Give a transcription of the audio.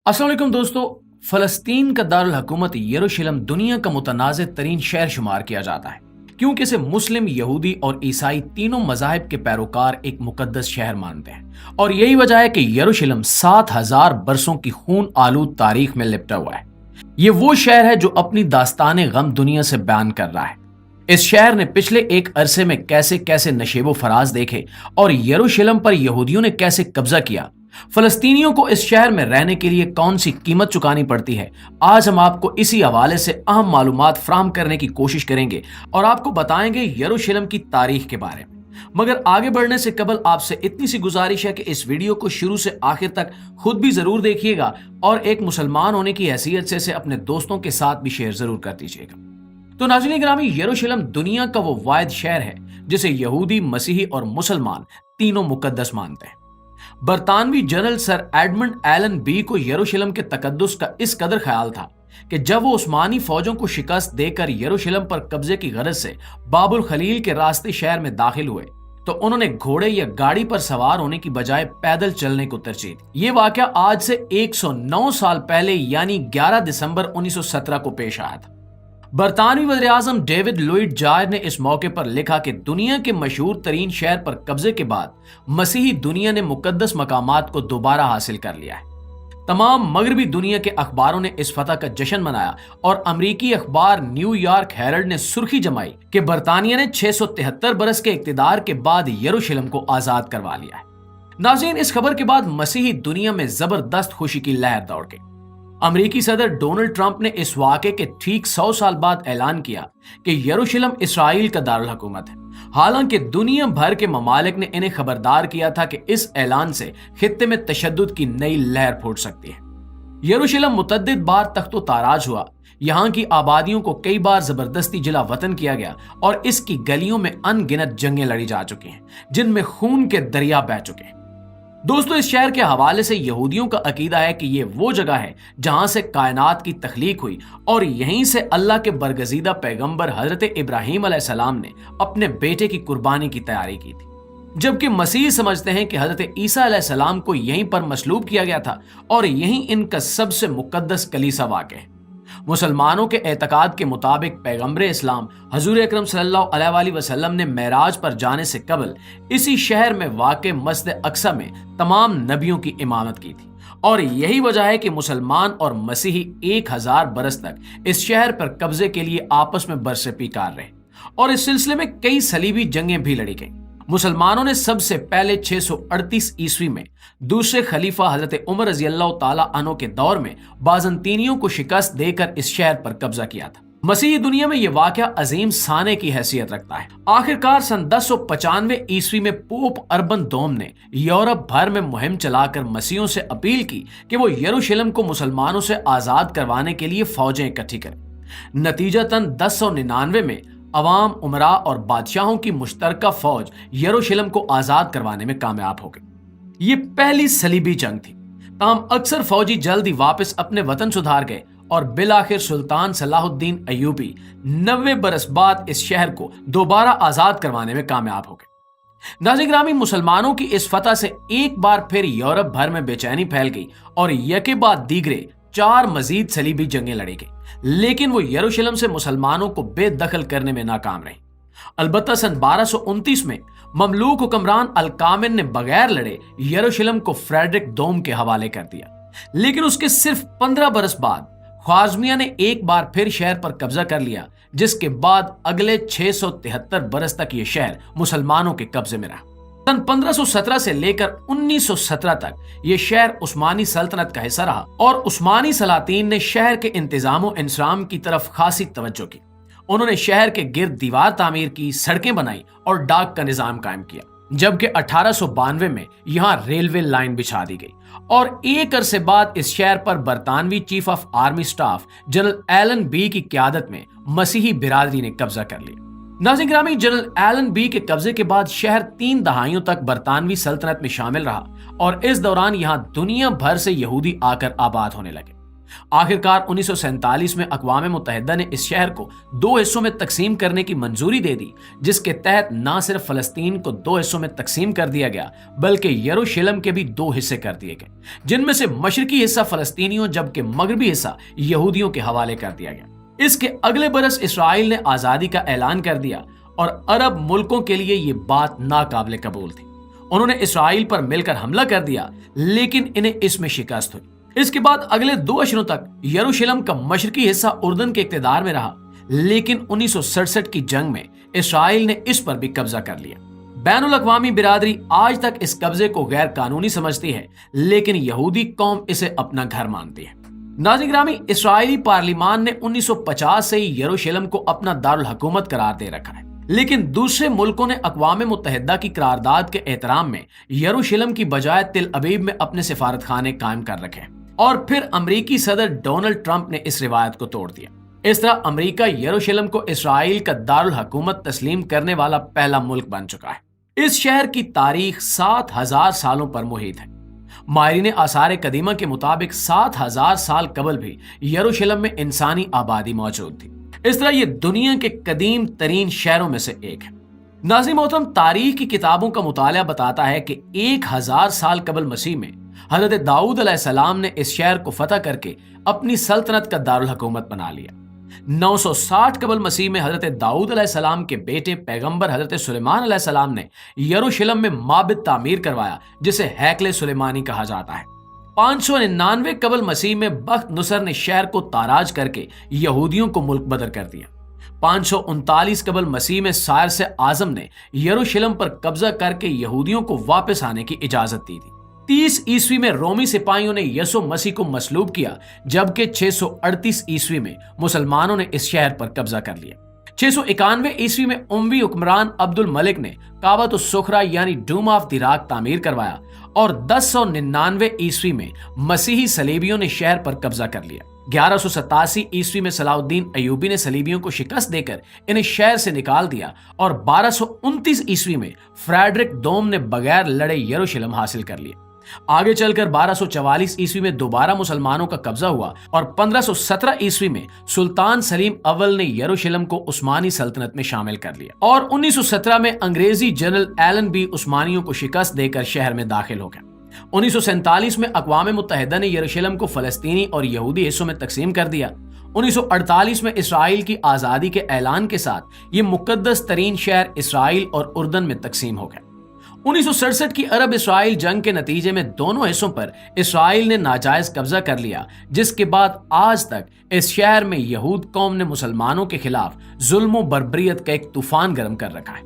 अस्सलाम वालेकुम दोस्तों। फलस्तीन का दारुल हुकूमत यरूशलेम दुनिया का मुतनाज़ तरीन शहर शुमार किया जाता है क्योंकि इसे मुस्लिम, यहूदी और ईसाई तीनों मज़ाहिब के पैरोकार एक मुकद्दस शहर मानते हैं और यही वजह है कि यरूशलेम 7,000 बरसों की खून आलूद तारीख में लिपटा हुआ है। ये वो शहर है जो अपनी दास्तान गम दुनिया से बयान कर रहा है। इस शहर ने पिछले एक अरसे में कैसे कैसे नशेबो फराज देखे और यरूशलेम पर यहूदियों ने कैसे कब्जा किया, फलस्तीनियों को इस शहर में रहने के लिए कौन सी कीमत चुकानी पड़ती है, आज हम आपको इसी हवाले से अहम मालूमात फराहम करने की कोशिश करेंगे और आपको बताएंगे यरूशलेम की तारीख के बारे में। मगर आगे बढ़ने से कबल आपसे इतनी सी गुजारिश है कि इस वीडियो को शुरू से आखिर तक खुद भी जरूर देखिएगा और एक मुसलमान होने की हैसियत से अपने दोस्तों के साथ भी शेयर जरूर कर दीजिएगा। तो नाज़रीन गिरामी, यरूशलेम दुनिया का वो वाहिद शहर है जिसे यहूदी, मसीही और मुसलमान तीनों मुकद्दस मानते हैं। बरतानवी general sir Edmund Allenby को यरूशलेम के तकद्दुस का इस कदर ख्याल था कि जब वो उस्मानी फौजों को शिकस्त देकर यरूशलेम पर कब्जे की गरज से बाबुल खलील के रास्ते शहर में दाखिल हुए तो उन्होंने घोड़े या गाड़ी पर सवार होने की बजाय पैदल चलने को तरजीह दी। ये वाकया आज से 109 साल पहले यानी 11 दिसंबर 1917 को पेश आया था। बरतानवी वज़ीर आज़म डेविड लुइड जॉर्ज ने इस मौके पर लिखा कि दुनिया के मशहूर तरीन शहर पर कब्जे के बाद मसीही दुनिया ने मुकद्दस मकामात को दोबारा हासिल कर लिया है। तमाम मगरबी दुनिया के अखबारों ने इस फतह का जश्न मनाया और अमरीकी अखबार न्यूयॉर्क हेरल्ड ने सुर्खी जमाई कि बरतानिया ने 673 बरस के इक्तिदार के बाद यरूशलेम को आजाद करवा लिया है। नाज़रीन, इस खबर के बाद मसीही दुनिया में जबरदस्त खुशी की लहर दौड़ गई। अमेरिकी सदर डोनाल्ड ट्रंप ने इस वाक़े के ठीक 100 साल बाद ऐलान किया कि यरूशलेम इसराइल का दारुल हुकूमत है। हालांकि दुनिया भर के ममालिक ने इन्हें खबरदार किया था कि इस ऐलान से खित्ते में तशद्दुद की नई लहर फूट सकती है। यरूशलेम मुतद्दिद बार तख्तो ताराज हुआ, यहाँ की आबादियों को कई बार जबरदस्ती जिला वतन किया गया और इसकी गलियों में अनगिनत जंगें लड़ी जा चुकी हैं जिनमें खून के दरिया बह चुके हैं। दोस्तों, इस शहर के हवाले से यहूदियों का अकीदा है कि ये वो जगह है जहां से कायनात की तख्लीक हुई और यहीं से अल्लाह के बरगजीदा पैगंबर हजरत इब्राहीम अलैहिस्सलाम ने अपने बेटे की कुर्बानी की तैयारी की थी, जबकि मसीह समझते हैं कि हजरत ईसा अलैहिस्सलाम को यहीं पर मसलूब किया गया था और यहीं इनका सबसे मुकद्दस कलीसा वाक़ है। मुसलमानों के एतकाद के मुताबिक पैगंबर इस्लाम हजूर अकरम सल्लल्लाहु अलैहि वसल्लम ने मेराज पर जाने से कबल इसी शहर में वाक़े मस्जिद अक्सा में तमाम नबियों की इमामत की थी और यही वजह है कि मुसलमान और मसीही 1000 बरस तक इस शहर पर कब्जे के लिए आपस में बरसे पीकार रहे और इस सिलसिले में कई सलीबी जंगें भी लड़ी गईं। मुसलमानों ने सबसे पहले 638 ईस्वी में दूसरे खलीफा हजरत उमर रज़ी अल्लाह तआला अन्हु के दौर में बाज़ंतीनियों को शिकस्त देकर इस शहर पर कब्जा किया था। मसीही दुनिया में यह वाक़या अजीम साने की हैसियत रखता है। आखिरकार सन 1095 ईस्वी में पोप अर्बन दोम ने यूरोप भर में मुहिम चलाकर मसीहों से अपील की कि वो यरूशलेम को मुसलमानों से आजाद करवाने के लिए फौजें इकट्ठी करें। नतीजतन 1099 में अवाम, उमरा और बादशाहों की मुश्तरका फौज यरूशलेम को आजाद करवाने में कामयाब हो गई। ये पहली सलीबी जंग थी। ताहम अक्सर फौजी जल्द ही वापस अपने वतन सुधार गए और बिलाखिर सुल्तान सलाहुद्दीन अय्यूबी 90 बरस बाद इस शहर को दोबारा आजाद करवाने में कामयाब हो गए। नाज़रीन गिरामी, मुसलमानों की इस फतह से एक बार फिर यूरोप भर में बेचैनी फैल गई और यके बाद दीगरे 4 मजीद सलीबी जंगें लड़ी गई, लेकिन वो यरूशलेम से मुसलमानों को बेदखल करने में नाकाम रही। अलबत्ता सन 1229 में ममलूक हुक्मरान अल-कामिन ने बगैर लड़े यरूशलेम को फ्रेडरिक दोम के हवाले कर दिया, लेकिन उसके सिर्फ 15 बरस बाद ख्वारज़मिया ने एक बार फिर शहर पर कब्जा कर लिया, जिसके बाद अगले 673 बरस तक यह शहर मुसलमानों के कब्जे में रहा। सन 1517 से लेकर 1917 तक यह शहर उस्मानी सल्तनत का हिस्सा रहा और उस्मानी सलातीन ने शहर के इंतजाम और इंसराम की तरफ खासी तवज्जो की। उन्होंने शहर के गिर्द दीवार तामीर की, सड़कें बनाई और डाक का निजाम कायम किया, जबकि 1892 में यहाँ रेलवे लाइन बिछा दी गई और एक अरसे बाद इस शहर पर बरतानवी chief of army staff general Allenby की क़यादत में मसीही बिरादरी ने कब्जा कर लिया। नाज़रीन गिरामी, जनरल एलन बी के कब्जे के बाद शहर 3 दहाइयों तक बरतानवी सल्तनत में शामिल रहा और इस दौरान यहाँ दुनिया भर से यहूदी आकर आबाद होने लगे। آخرکار 1947 میں اقوام متحدہ نے اس شہر کو 2 حصوں میں تقسیم کرنے کی منظوری دے دی، جس کے تحت نہ صرف فلسطین کو 2 حصوں میں تقسیم کر دیا گیا بلکہ یروشلم کے بھی 2 حصے کر دیے گئے، جن میں سے مشرقی حصہ فلسطینیوں جبکہ مغربی حصہ یہودیوں کے حوالے کر دیا گیا۔ اس کے اگلے برس اسرائیل نے آزادی کا اعلان کر دیا اور عرب ملکوں کے لیے یہ بات ناقابل قبول تھی۔ انہوں نے اسرائیل پر مل کر حملہ کر دیا، لیکن انہیں اس میں شکست ہوئی۔ اس کے بعد اگلے 2 اشروں تک یروشلم کا مشرقی حصہ اردن کے اقتدار میں رہا، لیکن 1967 کی جنگ میں اسرائیل نے اس پر بھی قبضہ کر لیا۔ بین الاقوامی برادری آج تک اس قبضے کو غیر قانونی سمجھتی ہے، لیکن یہودی قوم اسے اپنا گھر مانتی ہے۔ ناظرین گرامی، اسرائیلی پارلیمان نے 1950 سے ہی یروشلم کو اپنا دارالحکومت قرار دے رکھا ہے، لیکن دوسرے ملکوں نے اقوام متحدہ کی قرارداد کے احترام میں یروشلم کی بجائے تل ابیب میں اپنے سفارت خانے قائم کر رکھے ہیں، اور پھر امریکی صدر ڈونلڈ ٹرمپ نے اس روایت کو توڑ دیا۔ اس طرح امریکہ یروشلم کو اسرائیل کا دارالحکومت تسلیم کرنے والا پہلا ملک بن چکا ہے۔ اس شہر کی تاریخ 7000 سالوں پر محیط ہے۔ ماہرین آثار قدیمہ کے مطابق 7000 سال قبل بھی یروشلم میں انسانی آبادی موجود تھی۔ اس طرح یہ دنیا کے قدیم ترین شہروں میں سے ایک ہے۔ ناظرین محترم، تاریخ کی کتابوں کا مطالعہ بتاتا ہے کہ 1000 سال قبل مسیح میں حضرت داؤد علیہ السلام نے اس شہر کو فتح کر کے اپنی سلطنت کا دارالحکومت بنا لیا۔ 960 قبل مسیح میں حضرت داؤد علیہ السلام کے بیٹے پیغمبر حضرت سلیمان علیہ السلام نے یروشلم میں معبد تعمیر کروایا، جسے ہیکل سلیمانی کہا جاتا ہے۔ 599 قبل مسیح میں بخت نصر نے شہر کو تاراج کر کے یہودیوں کو ملک بدر کر دیا۔ 539 قبل مسیح میں سائرس اعظم نے یروشلم پر قبضہ کر کے یہودیوں کو واپس آنے کی اجازت دی تھی۔ 30 عیسوی میں رومی سپاہیوں نے یسوع مسیح کو مصلوب کیا، جبکہ 638 عیسوی میں مسلمانوں نے اس شہر پر قبضہ کر لیا۔ 691 عیسوی میں اموی حکمران عبد الملک نے کعبۃ الصخرہ یعنی ڈوم آف دی راک تعمیر کروایا، اور 1099 عیسوی میں مسیحی صلیبیوں نے شہر پر قبضہ کر لیا۔ 1187 عیسوی میں صلاح الدین ایوبی نے صلیبیوں کو شکست دے کر انہیں شہر سے نکال دیا، اور 1229 عیسوی میں فریڈرک دوم نے بغیر لڑے یروشلم حاصل کر لیا۔ آگے چل کر 1244 عیسوی میں دوبارہ مسلمانوں کا قبضہ ہوا، اور 1517 عیسوی میں سلطان سلیم اول نے یروشلم کو عثمانی سلطنت میں شامل کر لیا، اور 1917 میں انگریزی جنرل ایلن بھی عثمانیوں کو شکست دے کر شہر میں داخل ہو گیا۔ 1947 میں اقوام متحدہ نے یروشلم کو فلسطینی اور یہودی حصوں میں تقسیم کر دیا۔ 1948 میں اسرائیل کی آزادی کے اعلان کے ساتھ یہ مقدس ترین شہر اسرائیل اور اردن میں تقسیم ہو گیا۔ 1967 کی عرب اسرائیل جنگ کے نتیجے میں دونوں حصوں پر اسرائیل نے ناجائز قبضہ کر لیا، جس کے بعد آج تک اس شہر میں یہود قوم نے مسلمانوں کے خلاف ظلم و بربریت کا ایک طوفان گرم کر رکھا ہے۔